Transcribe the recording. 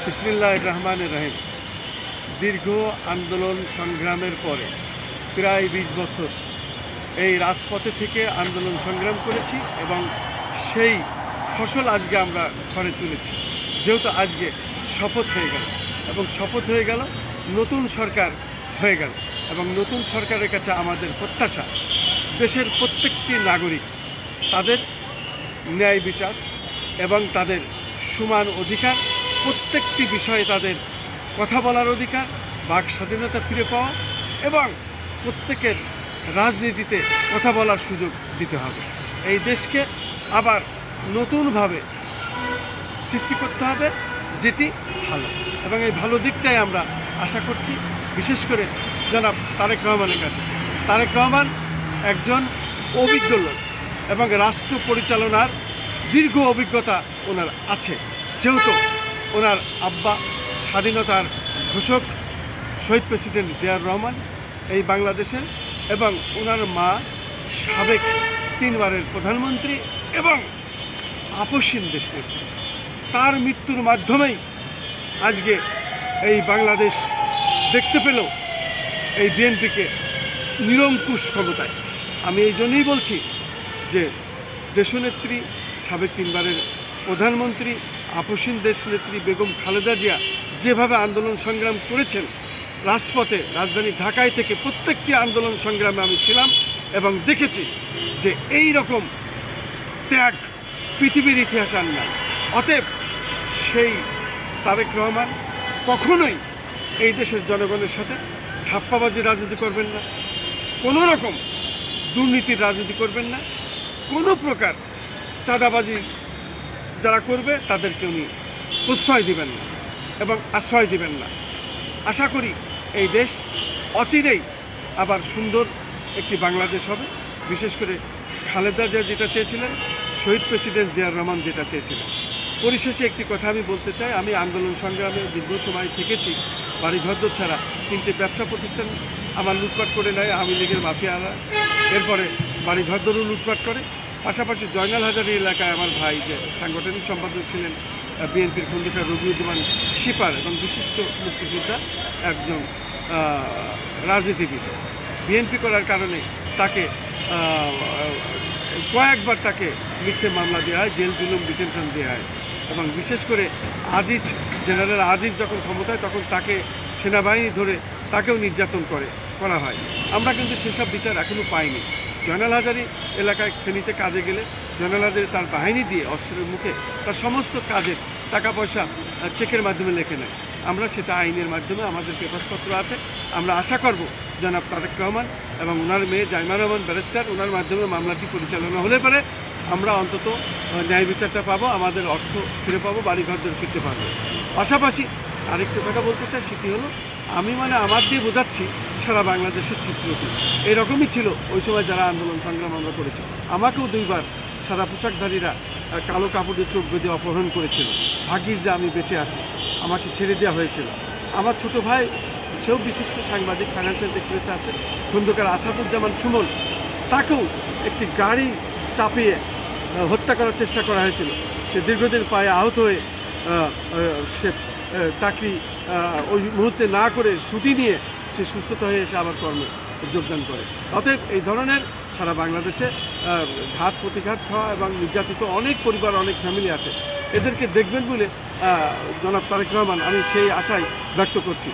বিসমিল্লাহির রহমানির রহিম। দীর্ঘ আন্দোলন সংগ্রামের পরে প্রায় ২০ বছর এই রাজপথে থেকে আন্দোলন সংগ্রাম করেছি এবং সেই ফসল আজকে আমরা ঘরে তুলেছি। যেহেতু আজকে শপথ হয়ে গেল এবং শপথ হয়ে গেল, নতুন সরকার হয়ে গেল এবং নতুন সরকারের কাছে আমাদের প্রত্যাশা দেশের প্রত্যেকটি নাগরিক তাদের ন্যায় বিচার এবং তাদের সমান অধিকার, প্রত্যেকটি বিষয়ে তাদের কথা বলার অধিকার, বাক স্বাধীনতা ফিরে পাওয়া এবং প্রত্যেকের রাজনীতিতে কথা বলার সুযোগ দিতে হবে। এই দেশকে আবার নতুনভাবে সৃষ্টি করতে হবে, যেটি ভালো, এবং এই ভালো দিকটাই আমরা আশা করছি বিশেষ করে জনাব তারেক রহমানের কাছে। তারেক রহমান একজন অভিজ্ঞ লোক এবং রাষ্ট্র পরিচালনার দীর্ঘ অভিজ্ঞতা ওনার আছে, যেহেতু ওনার আব্বা স্বাধীনতার ঘোষক শহীদ প্রেসিডেন্ট জিয়াউর রহমান এই বাংলাদেশের, এবং ওনার মা সাবেক 3 বারের প্রধানমন্ত্রী এবং আপসহীন দেশনেত্রী। তার মৃত্যুর মাধ্যমেই আজকে এই বাংলাদেশ দেখতে পেল এই বিএনপিকে নিরঙ্কুশ ক্ষমতায়। আমি এই জন্যই বলছি যে দেশনেত্রী, সাবেক 3 বারের প্রধানমন্ত্রী, আপসহীন দেশনেত্রী বেগম খালেদা জিয়া যেভাবে আন্দোলন সংগ্রাম করেছেন রাজপথে, রাজধানী ঢাকায় থেকে প্রত্যেকটি আন্দোলন সংগ্রামে আমি ছিলাম এবং দেখেছি যে এই রকম ত্যাগ পৃথিবীর ইতিহাসে আর নাই। অতএব সেই তারেক রহমান কখনোই এই দেশের জনগণের সাথে ধাপ্পাবাজি রাজনীতি করবেন না, কোনো রকম দুর্নীতির রাজনীতি করবেন না, কোনো প্রকার চাঁদাবাজি যারা করবে তাদেরকে উনি প্রশ্রয় দিবেন না এবং আশ্রয় দিবেন না। আশা করি এই দেশ অচিরেই আবার সুন্দর একটি বাংলাদেশ হবে। বিশেষ করে খালেদা জিয়া যেটা চেয়েছিলেন, শহীদ প্রেসিডেন্ট জিয়াউর রহমান যেটা চেয়েছিলেন। পরিশেষে একটি কথা আমি বলতে চাই, আমি আন্দোলন সংগ্রামে দীর্ঘ সময় থেকেছি। বাড়িঘর ছাড়া 3টে ব্যবসা প্রতিষ্ঠান আমার লুটপাট করে নেয় আওয়ামী লীগের মাফিয়ারা, এরপরে বাড়িঘরও লুটপাট করে। পাশাপাশি জয়নাল হাজারী এলাকায় আমার ভাই যে সাংগঠনিক সম্পাদক ছিলেন বিএনপির খন্দকার রবিউজ্জামান শিপার এবং বিশিষ্ট মুক্তিযোদ্ধা, একজন রাজনীতিবিদ, বিএনপি করার কারণে তাকে কয়েকবার তাকে মিথ্যে মামলা দেওয়া হয়, জেল জুলুম ডিটেনশন দেওয়া হয়। এবং বিশেষ করে আজিজ, জেনারেল আজিজ যখন ক্ষমতায়, তখন তাকে সেনাবাহিনী ধরে তাকেও নির্যাতন করা হয়। আমরা কিন্তু সেসব বিচার এখনও পাইনি। জয়নাল হাজারী এলাকায় ফেনীতে কাজে গেলে জয়নাল হাজারী তার বাহিনী দিয়ে অস্ত্রের মুখে তার সমস্ত কাজের টাকা পয়সা চেকের মাধ্যমে লেখে নেয়। আমরা সেটা আইনের মাধ্যমে, আমাদের পেপারসপত্র আছে। আমরা আশা করব জনাব তারেক রহমান এবং ওনার মেয়ে জাইমা রহমান ব্যারিস্টার, ওনার মাধ্যমে মামলাটি পরিচালনা হলে পরে আমরা অন্তত ন্যায় বিচারটা পাবো, আমাদের অর্থ ফিরে পাবো, বাড়িঘরদের ফিরতে পারবো। পাশাপাশি আরেকটা কথা বলতে চাই, সেটি হলো আমি আমার দিয়ে বোঝাচ্ছি সারা বাংলাদেশের চিত্রটি এরকমই ছিল ওই সময় যারা আন্দোলন সংগ্রাম আমরা করেছি। আমাকেও 2 বার সাদা পোশাকধারীরা কালো কাপড়ে চোখ বেঁধে অপহরণ করেছিল। ভাগ্যিস যে আমি বেঁচে আছি, আমাকে ছেড়ে দেওয়া হয়েছিল। আমার ছোট ভাই, সেও বিশিষ্ট সাংবাদিক, ফাইন্যান্সিয়াল সেক্রেটারি আছে, খন্দকার আসাদুজ্জামান সুমন, তাকেও একটি গাড়ি চাপিয়ে হত্যা করার চেষ্টা করা হয়েছিল। সে দীর্ঘদিন পায়ে আহত হয়ে সে চাকরি ওই মুহূর্তে না করে ছুটি নিয়ে সে সুস্থতা হয়ে এসে আবার কর্মে যোগদান করে। অতএব এই ধরনের সারা বাংলাদেশে ঘাত প্রতিঘাত খাওয়া এবং নির্যাতিত অনেক পরিবার, অনেক ফ্যামিলি আছে। এদেরকে দেখবেন বলে জনাব তারেক রহমান, আমি সেই আশাই ব্যক্ত করছি।